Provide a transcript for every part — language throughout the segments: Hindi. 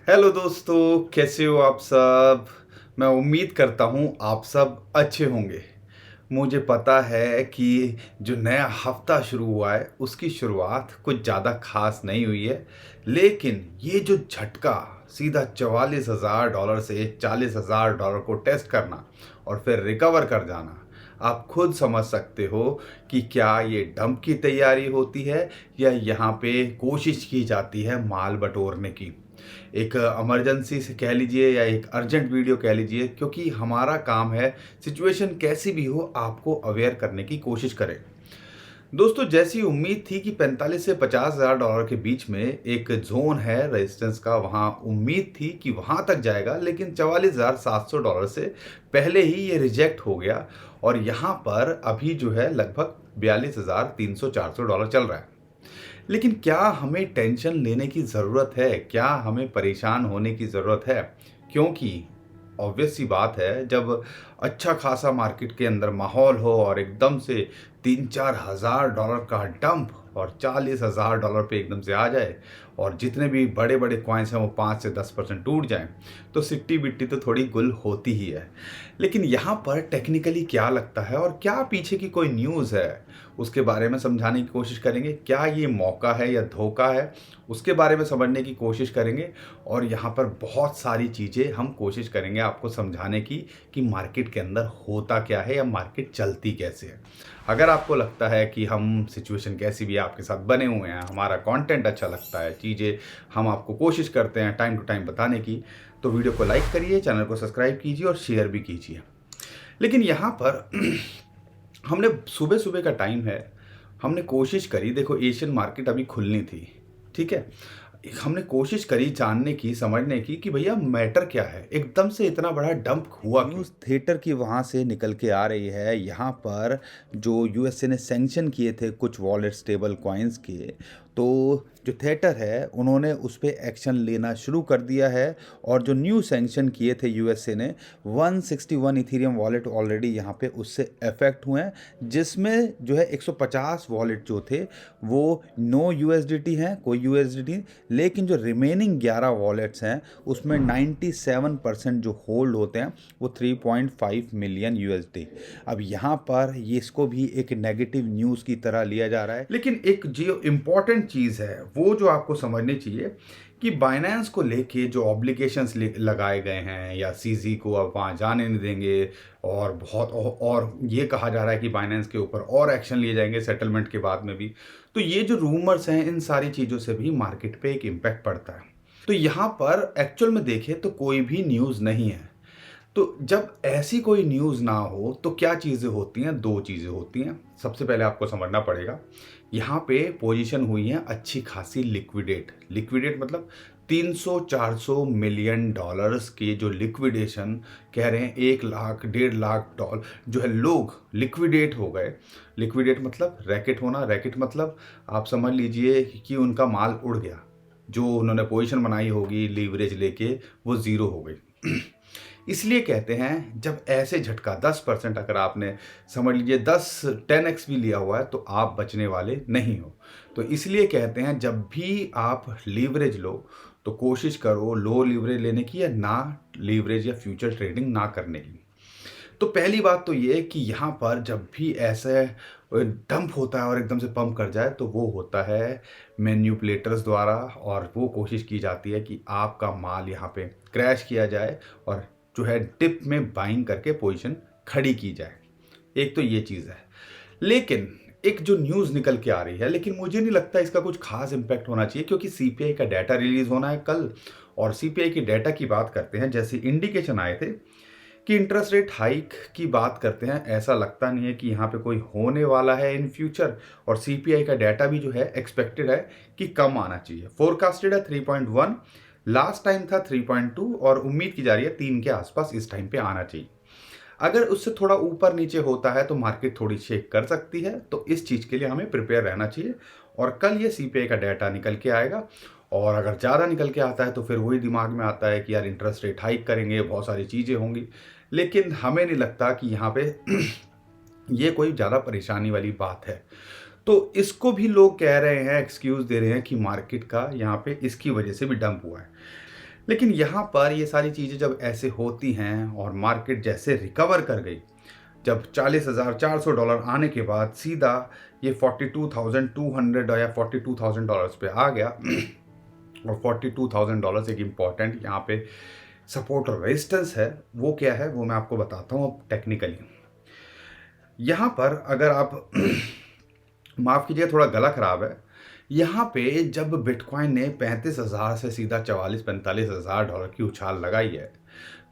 हेलो दोस्तों, कैसे हो आप सब। मैं उम्मीद करता हूँ आप सब अच्छे होंगे। मुझे पता है कि जो नया हफ्ता शुरू हुआ है उसकी शुरुआत कुछ ज़्यादा खास नहीं हुई है, लेकिन ये जो झटका सीधा $44,000 से $40,000 को टेस्ट करना और फिर रिकवर कर जाना, आप खुद समझ सकते हो कि क्या ये डंप की तैयारी होती है या यहाँ पे कोशिश की जाती है माल बटोरने की। एक इमरजेंसी से कह लीजिए या एक अर्जेंट वीडियो कह लीजिए, क्योंकि हमारा काम है सिचुएशन कैसी भी हो आपको अवेयर करने की कोशिश करें। दोस्तों, जैसी उम्मीद थी कि 45 से $50,000 के बीच में एक जोन है रेजिस्टेंस का, वहां उम्मीद थी कि वहां तक जाएगा, लेकिन $44,700 से पहले ही ये रिजेक्ट हो गया और यहां पर अभी जो है लगभग $42,300-400 चल रहा है। लेकिन क्या हमें टेंशन लेने की ज़रूरत है? क्या हमें परेशान होने की ज़रूरत है? क्योंकि ऑब्वियस सी बात है, जब अच्छा खासा मार्केट के अंदर माहौल हो और एकदम से 3-4 हज़ार डॉलर का डंप और $40,000 पे एकदम से आ जाए और जितने भी बड़े बड़े कॉइन्स हैं वो 5 से 10% टूट जाएं, तो सिट्टी बिट्टी तो थोड़ी गुल होती ही है। लेकिन यहाँ पर टेक्निकली क्या लगता है और क्या पीछे की कोई न्यूज़ है, उसके बारे में समझाने की कोशिश करेंगे। क्या ये मौका है या धोखा है, उसके बारे में समझने की कोशिश करेंगे। और यहाँ पर बहुत सारी चीज़ें हम कोशिश करेंगे आपको समझाने की कि मार्केट के अंदर होता क्या है या मार्केट चलती कैसे है। अगर आपको लगता है कि हम सिचुएशन कैसी भी आपके साथ बने हुए हैं, हमारा कंटेंट अच्छा लगता है, चीज़ें हम आपको कोशिश करते हैं टाइम टू टाइम बताने की, तो वीडियो को लाइक करिए, चैनल को सब्सक्राइब कीजिए और शेयर भी कीजिए। लेकिन यहाँ पर हमने सुबह सुबह का टाइम है, हमने कोशिश करी, देखो एशियन मार्केट अभी खुलनी थी, ठीक है। हमने कोशिश करी जानने की, समझने की कि भैया मैटर क्या है, एकदम से इतना बड़ा डंप हुआ क्यों। न्यूज़ थिएटर की वहाँ से निकल के आ रही है, यहाँ पर जो यूएसए ने सैंक्शन किए थे कुछ वॉलेट स्टेबल कॉइन्स के, तो जो थिएटर है उन्होंने उस पर एक्शन लेना शुरू कर दिया है। और जो न्यू सैंक्शन किए थे यूएसए ने, 161 इथेरियम वॉलेट ऑलरेडी यहाँ पे उससे अफेक्ट हुए हैं, जिसमें जो है 150 वॉलेट जो थे वो नो यूएसडीटी हैं, कोई यूएसडीटी, लेकिन जो रिमेनिंग 11 वॉलेट्स हैं उसमें 97% जो होल्ड होते हैं वो 3.5 मिलियन यूएसडी। अब यहाँ पर ये इसको भी एक नेगेटिव न्यूज़ की तरह लिया जा रहा है, लेकिन एक जो इम्पॉर्टेंट चीज़ है वो जो आपको समझनी चाहिए कि बाइनेंस को लेके जो ऑब्लिगेशंस लगाए गए हैं या सीजी को अब वहाँ जाने नहीं देंगे, और बहुत और ये कहा जा रहा है कि बाइनेंस के ऊपर और एक्शन लिए जाएंगे सेटलमेंट के बाद में भी, तो ये जो रूमर्स हैं इन सारी चीज़ों से भी मार्केट पे एक इम्पैक्ट पड़ता है। तो यहाँ पर एक्चुअल में देखें तो कोई भी न्यूज़ नहीं है। तो जब ऐसी कोई न्यूज़ ना हो तो क्या चीज़ें होती हैं, दो चीज़ें होती हैं। सबसे पहले आपको समझना पड़ेगा, यहाँ पे पोजीशन हुई है अच्छी खासी लिक्विडेट। लिक्विडेट मतलब 300-400 मिलियन डॉलर्स के जो लिक्विडेशन कह रहे हैं, 1 लाख 1.5 लाख डॉलर जो है लोग लिक्विडेट हो गए। लिक्विडेट मतलब रैकेट होना, रैकेट मतलब आप समझ लीजिए कि उनका माल उड़ गया, जो उन्होंने पोजीशन बनाई होगी लीवरेज लेके वो ज़ीरो हो गई। इसलिए कहते हैं जब ऐसे झटका 10%, अगर आपने समझ लीजिए 10-10x भी लिया हुआ है तो आप बचने वाले नहीं हो। तो इसलिए कहते हैं जब भी आप लीवरेज लो तो कोशिश करो लो लीवरेज लेने की या ना लीवरेज या फ्यूचर ट्रेडिंग ना करने की। तो पहली बात तो ये कि यहाँ पर जब भी ऐसे डंप होता है और एकदम से पंप कर जाए तो वो होता है मैन्युपुलेटर्स द्वारा, और वो कोशिश की जाती है कि आपका माल यहाँ पे क्रैश किया जाए और जो है डिप में बाइंग करके पोजीशन खड़ी की जाए। एक तो ये चीज़ है। लेकिन एक जो न्यूज़ निकल के आ रही है, लेकिन मुझे नहीं लगता इसका कुछ खास इम्पैक्ट होना चाहिए, क्योंकि सीपीआई का डाटा रिलीज होना है कल। और सीपीआई के डाटा की बात करते हैं, जैसे इंडिकेशन आए थे कि इंटरेस्ट रेट हाइक की बात करते हैं, ऐसा लगता नहीं है कि यहाँ पे कोई होने वाला है इन फ्यूचर। और सीपीआई का डाटा भी जो है एक्सपेक्टेड है कि कम आना चाहिए। फोरकास्टेड है 3.1, लास्ट टाइम था 3.2 और उम्मीद की जा रही है 3 के आसपास इस टाइम पे आना चाहिए। अगर उससे थोड़ा ऊपर नीचे होता है तो मार्केट थोड़ी शेक कर सकती है, तो इस चीज़ के लिए हमें प्रिपेयर रहना चाहिए। और कल ये सीपीआई का डाटा निकल के आएगा, और अगर ज़्यादा निकल के आता है तो फिर वही दिमाग में आता है कि यार इंटरेस्ट रेट हाइक करेंगे, बहुत सारी चीज़ें होंगी। लेकिन हमें नहीं लगता कि यहाँ पे ये कोई ज़्यादा परेशानी वाली बात है। तो इसको भी लोग कह रहे हैं, एक्सक्यूज़ दे रहे हैं कि मार्केट का यहाँ पे इसकी वजह से भी डंप हुआ है। लेकिन यहाँ पर ये सारी चीज़ें जब ऐसे होती हैं और मार्केट जैसे रिकवर कर गई, जब $40,400 आने के बाद सीधा ये 42,200 या $42,000 पे आ गया और $42,000 एक इम्पॉर्टेंट यहाँ पे सपोर्ट और रेजिस्टेंस है, वो क्या है वो मैं आपको बताता हूँ अब टेक्निकली। यहाँ पर अगर आप माफ़ कीजिएगा थोड़ा गला ख़राब है। यहाँ पे जब बिटकॉइन ने 35,000 से सीधा 44-45,000 डॉलर की उछाल लगाई है,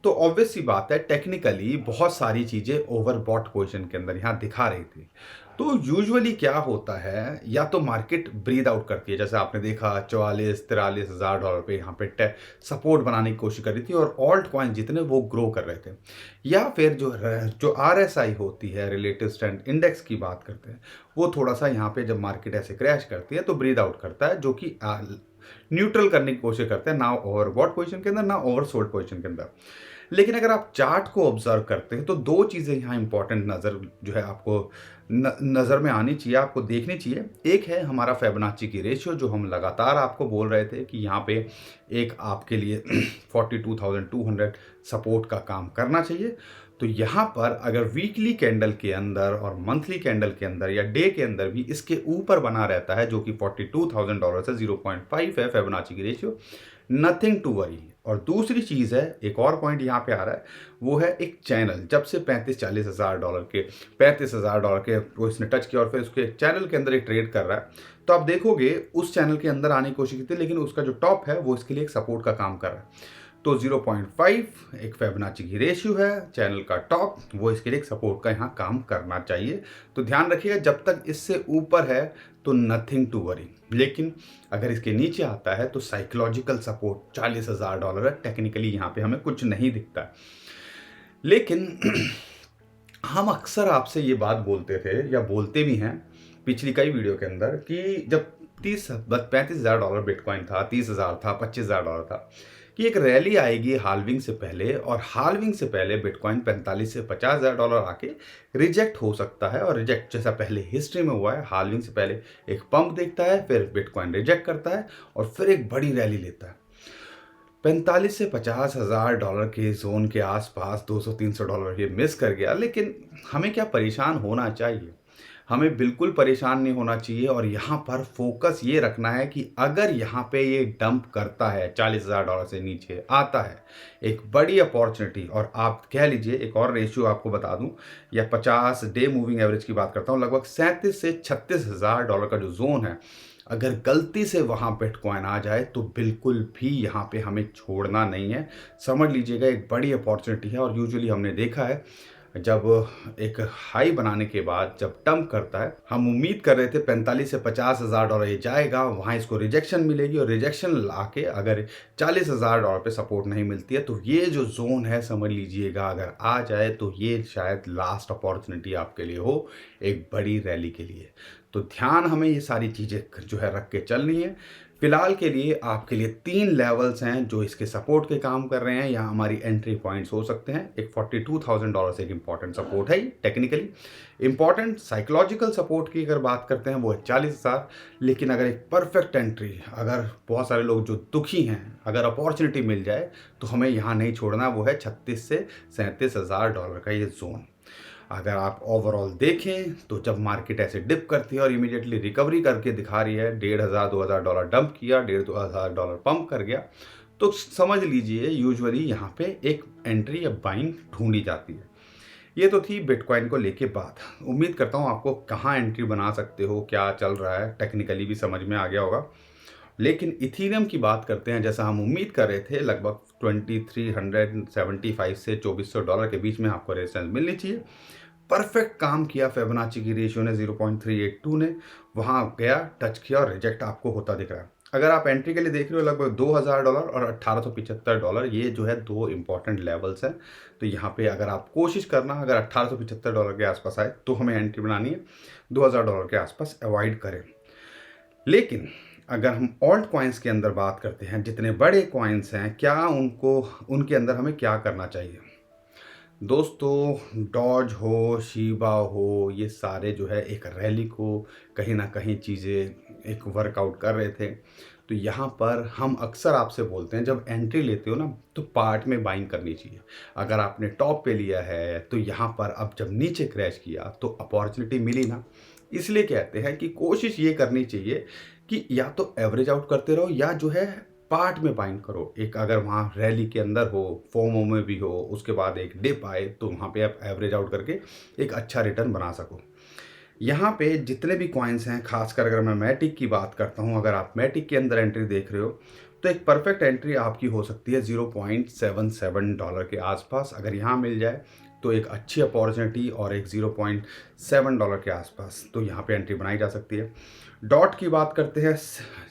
तो ऑब्वियस सी बात है टेक्निकली बहुत सारी चीज़ें ओवरबॉट पोजीशन के अंदर यहाँ दिखा रही थी। तो यूजुअली क्या होता है, या तो मार्केट ब्रीद आउट करती है, जैसे आपने देखा 44-43,000 डॉलर पे यहाँ पे सपोर्ट बनाने की कोशिश कर रही थी और ऑल्ट कॉइन जितने वो ग्रो कर रहे थे। या फिर जो आरएसआई होती है, रिलेटिव स्ट्रेंथ इंडेक्स की बात करते हैं, वो थोड़ा सा यहाँ पे जब मार्केट ऐसे क्रैश करती है तो ब्रीद आउट करता है, जो कि न्यूट्रल करने की कोशिश करते हैं, ना ओवरबॉट पोजीशन के अंदर ना ओवरसोल्ड पोजीशन के अंदर। लेकिन अगर आप चार्ट को ऑब्जर्व करते हैं तो दो चीज़ें यहाँ इंपॉर्टेंट नज़र जो है आपको नज़र में आनी चाहिए, आपको देखनी चाहिए। एक है हमारा फिबोनाची की रेशियो, जो हम लगातार आपको बोल रहे थे कि यहाँ पे एक आपके लिए 42,200 सपोर्ट का काम करना चाहिए। तो यहाँ पर अगर वीकली कैंडल के अंदर और मंथली कैंडल के अंदर या डे के अंदर भी इसके ऊपर बना रहता है, जो कि $42,000 से 0.5 है फिबोनाची की रेशियो, नथिंग टू वरी। और दूसरी चीज़ है, एक और पॉइंट यहाँ पे आ रहा है, वो है एक चैनल। जब से 35-40 हज़ार डॉलर के 35,000 डॉलर के वो इसने टच किया और फिर उसके चैनल के अंदर एक ट्रेड कर रहा है, तो आप देखोगे उस चैनल के अंदर आने की कोशिश की थी, लेकिन उसका जो टॉप है वो इसके लिए एक सपोर्ट का काम कर रहा है। तो 0.5 एक फिबोनाची की रेशियो है, चैनल का टॉप वो इसके लिए एक सपोर्ट का यहाँ काम करना चाहिए। तो ध्यान रखिएगा, जब तक इससे ऊपर है तो नथिंग टू वरी, लेकिन अगर इसके नीचे आता है तो साइकोलॉजिकल सपोर्ट $40,000 है। टेक्निकली यहाँ पे हमें कुछ नहीं दिखता है, लेकिन हम अक्सर आपसे ये बात बोलते थे या बोलते भी हैं पिछली कई वीडियो के अंदर कि जब 35,000 बिटकॉइन था, 30,000 था, $25,000 था, कि एक रैली आएगी हाल्विंग से पहले, और हाल्विंग से पहले बिटकॉइन 45 से $50,000 आके रिजेक्ट हो सकता है। और रिजेक्ट जैसा पहले हिस्ट्री में हुआ है, हाल्विंग से पहले एक पंप देखता है, फिर बिटकॉइन रिजेक्ट करता है और फिर एक बड़ी रैली लेता है। 45 से $50,000 के जोन के आसपास $200-300 ये मिस कर गया। लेकिन हमें क्या परेशान होना चाहिए? हमें बिल्कुल परेशान नहीं होना चाहिए, और यहाँ पर फोकस ये रखना है कि अगर यहाँ पे ये डंप करता है, $40,000 से नीचे आता है, एक बड़ी अपॉर्चुनिटी। और आप कह लीजिए, एक और रेशियो आपको बता दूं, या 50 डे मूविंग एवरेज की बात करता हूँ, लगभग 37 से $36,000 का जो जोन है, अगर गलती से वहाँ बिटकॉइन आ जाए तो बिल्कुल भी यहाँ पे हमें छोड़ना नहीं है। समझ लीजिएगा, एक बड़ी अपॉर्चुनिटी है। और यूजुअली हमने देखा है, जब एक हाई बनाने के बाद जब डंप करता है, हम उम्मीद कर रहे थे 45 से $50,000 ये जाएगा, वहाँ इसको रिजेक्शन मिलेगी, और रिजेक्शन लाके अगर $40,000 पे सपोर्ट नहीं मिलती है, तो ये जो जोन है समझ लीजिएगा, अगर आ जाए तो ये शायद लास्ट अपॉर्चुनिटी आपके लिए हो एक बड़ी रैली के लिए। तो ध्यान हमें ये सारी चीज़ें जो है रख के चलनी है। फिलहाल के लिए आपके लिए 3 लेवल्स हैं जो इसके सपोर्ट के काम कर रहे हैं, यहाँ हमारी एंट्री पॉइंट्स हो सकते हैं। एक $42,000 से एक इंपॉर्टेंट सपोर्ट है टेक्निकली। इंपॉर्टेंट साइकोलॉजिकल सपोर्ट की अगर बात करते हैं वो है 40,000। लेकिन अगर एक परफेक्ट एंट्री, अगर बहुत सारे लोग जो दुखी हैं, अगर अपॉर्चुनिटी मिल जाए तो हमें यहाँ नहीं छोड़ना, वो है 36 से $37,000 का ये जोन। अगर आप ओवरऑल देखें तो जब मार्केट ऐसे डिप करती है और इमीडिएटली रिकवरी करके दिखा रही है, $1,500-2,000 डंप किया, $1,500-2,000 पंप कर गया, तो समझ लीजिए यूजुअली यहाँ पे एक एंट्री या बाइंग ढूंढी जाती है। ये तो थी बिटकॉइन को लेके बात। उम्मीद करता हूँ आपको कहाँ एंट्री बना सकते हो, क्या चल रहा है, टेक्निकली भी समझ में आ गया होगा। लेकिन इथीरियम की बात करते हैं, जैसा हम उम्मीद कर रहे थे, लगभग 2375 से $2,400 के बीच में आपको रेजिस्टेंस मिलनी चाहिए। परफेक्ट काम किया फिबोनाची की रेशियो ने, 0.382 ने वहाँ गया, टच किया और रिजेक्ट आपको होता दिख रहा है। अगर आप एंट्री के लिए देख रहे हो, लगभग $2,000 और $1,875, ये जो है दो इंपॉर्टेंट लेवल्स हैं। तो यहाँ पे अगर आप कोशिश करना, अगर $1,875 के आसपास आए तो हमें एंट्री बनानी है, $2,000 के आसपास अवॉइड करें। लेकिन अगर हम ऑल्ट कॉइन्स के अंदर बात करते हैं, जितने बड़े कॉइन्स हैं, क्या उनके अंदर हमें क्या करना चाहिए? दोस्तों, डॉज हो, शीबा हो, ये सारे जो है एक रैली को कहीं ना कहीं चीज़ें एक वर्कआउट कर रहे थे। तो यहाँ पर हम अक्सर आपसे बोलते हैं जब एंट्री लेते हो ना तो पार्ट में बाइंग करनी चाहिए। अगर आपने टॉप पे लिया है तो यहाँ पर अब जब नीचे क्रैश किया तो अपॉर्चुनिटी मिली ना, इसलिए कहते हैं कि कोशिश ये करनी चाहिए कि या तो एवरेज आउट करते रहो या जो है पार्ट में बाइंग करो। एक अगर वहाँ रैली के अंदर हो, फोमो में भी हो, उसके बाद एक डिप आए तो वहाँ पे आप एवरेज आउट करके एक अच्छा रिटर्न बना सको। यहाँ पे जितने भी कॉइन्स हैं, खासकर अगर मैं मैटिक की बात करता हूँ, अगर आप मैटिक के अंदर एंट्री देख रहे हो तो एक परफेक्ट एंट्री आपकी हो सकती है $0.77 के आसपास। अगर यहाँ मिल जाए तो एक अच्छी अपॉर्चुनिटी, और एक $0.7 के आसपास तो यहाँ पे एंट्री बनाई जा सकती है। डॉट की बात करते हैं,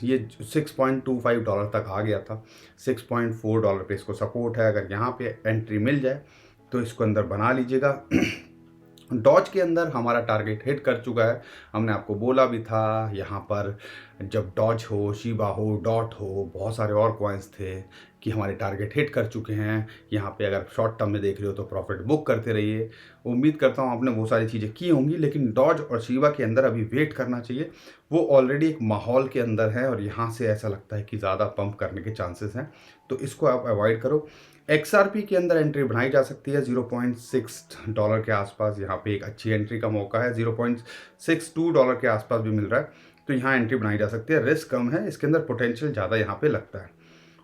ये $6.25 तक आ गया था, $6.4 पे इसको सपोर्ट है। अगर यहाँ पे एंट्री मिल जाए तो इसको अंदर बना लीजिएगा। डॉज के अंदर हमारा टारगेट हिट कर चुका है, हमने आपको बोला भी था। यहाँ पर जब डॉज हो, शिबा हो, डॉट हो, बहुत सारे और कॉइन्स थे कि हमारे टारगेट हिट कर चुके हैं। यहाँ पे अगर शॉर्ट टर्म में देख रहे हो तो प्रॉफिट बुक करते रहिए। उम्मीद करता हूँ आपने वो सारी चीज़ें की होंगी, लेकिन डॉज और शिबा के अंदर अभी वेट करना चाहिए। वो ऑलरेडी एक माहौल के अंदर है और यहाँ से ऐसा लगता है कि ज़्यादा पंप करने के चांसेस हैं, तो इसको आप अवॉइड करो। XRP के अंदर एंट्री बनाई जा सकती है $0.6 के आसपास। यहाँ पे एक अच्छी एंट्री का मौका है, $0.62 के आसपास भी मिल रहा है, तो यहाँ एंट्री बनाई जा सकती है। रिस्क कम है, इसके अंदर पोटेंशियल ज़्यादा यहाँ पे लगता है।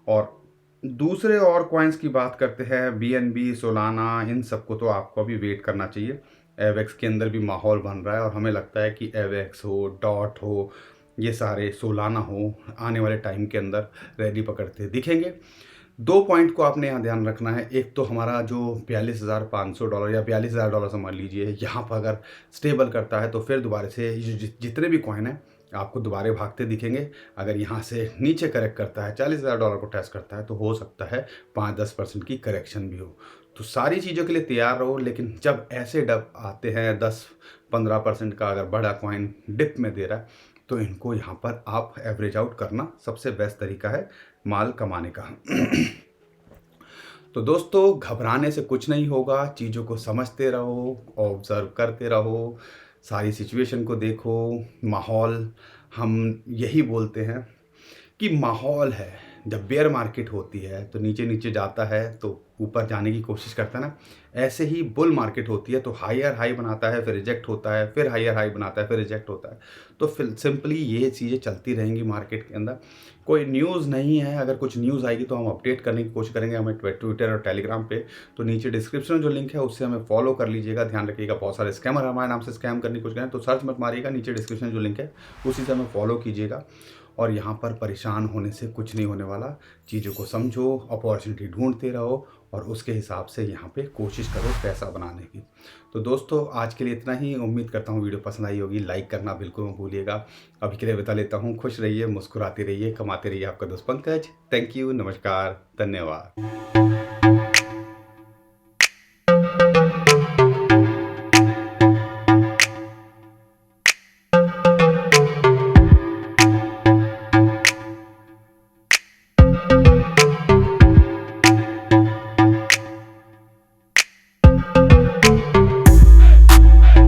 और दूसरे और कॉइन्स की बात करते हैं, BNB, सोलाना, इन सबको तो आपको अभी वेट करना चाहिए। एवेक्स के अंदर भी माहौल बन रहा है और हमें लगता है कि एवेक्स हो, डॉट हो, ये सारे, सोलाना हो, आने वाले टाइम के अंदर रैली पकड़ते दिखेंगे। 2 पॉइंट को आपने यहाँ ध्यान रखना है। एक तो हमारा जो $42,500 या $42,000 समझ लीजिए, यहाँ पर अगर स्टेबल करता है तो फिर दोबारा से जितने भी कॉइन हैं आपको दोबारा भागते दिखेंगे। अगर यहाँ से नीचे करेक्ट करता है, $40,000 को टेस्ट करता है, तो हो सकता है 5-10% की करेक्शन भी हो। तो सारी चीज़ों के लिए तैयार रहो, लेकिन जब ऐसे डब आते हैं 10-15% का अगर बड़ा कॉइन डिप में दे रहा है तो इनको यहाँ पर आप एवरेज आउट करना सबसे बेस्ट तरीका है माल कमाने का। तो दोस्तों, घबराने से कुछ नहीं होगा, चीज़ों को समझते रहो, ऑब्जर्व करते रहो, सारी सिचुएशन को देखो। माहौल, हम यही बोलते हैं कि माहौल है, जब बेयर मार्केट होती है तो नीचे नीचे जाता है तो ऊपर जाने की कोशिश करता है ना, ऐसे ही बुल मार्केट होती है तो हायर हाई बनाता है, फिर रिजेक्ट होता है, फिर हायर हाई बनाता है, फिर रिजेक्ट होता है। तो फिर सिंपली ये चीज़ें चलती रहेंगी मार्केट के अंदर। कोई न्यूज़ नहीं है, अगर कुछ न्यूज़ आएगी तो हम अपडेट करने की कोशिश करेंगे, हमें ट्विटर और टेलीग्राम पे। तो नीचे डिस्क्रिप्शन में जो लिंक है उससे हमें फॉलो कर लीजिएगा। ध्यान रखिएगा, बहुत सारे स्कैमर हमारे नाम से स्कैम करने की कोशिश करें तो सर्च मत मारिएगा, नीचे डिस्क्रिप्शन में जो लिंक है उसी से हमें फॉलो कीजिएगा। और यहाँ पर परेशान होने से कुछ नहीं होने वाला, चीज़ों को समझो, अपॉर्चुनिटी ढूंढते रहो और उसके हिसाब से यहाँ पे कोशिश करो पैसा बनाने की। तो दोस्तों, आज के लिए इतना ही। उम्मीद करता हूँ वीडियो पसंद आई होगी। लाइक करना बिल्कुल मत भूलिएगा। अभी के लिए बता लेता हूँ, खुश रहिए, मुस्कुराते रहिए, कमाते रहिए। आपका दोस्त पंकज। थैंक यू, नमस्कार, धन्यवाद।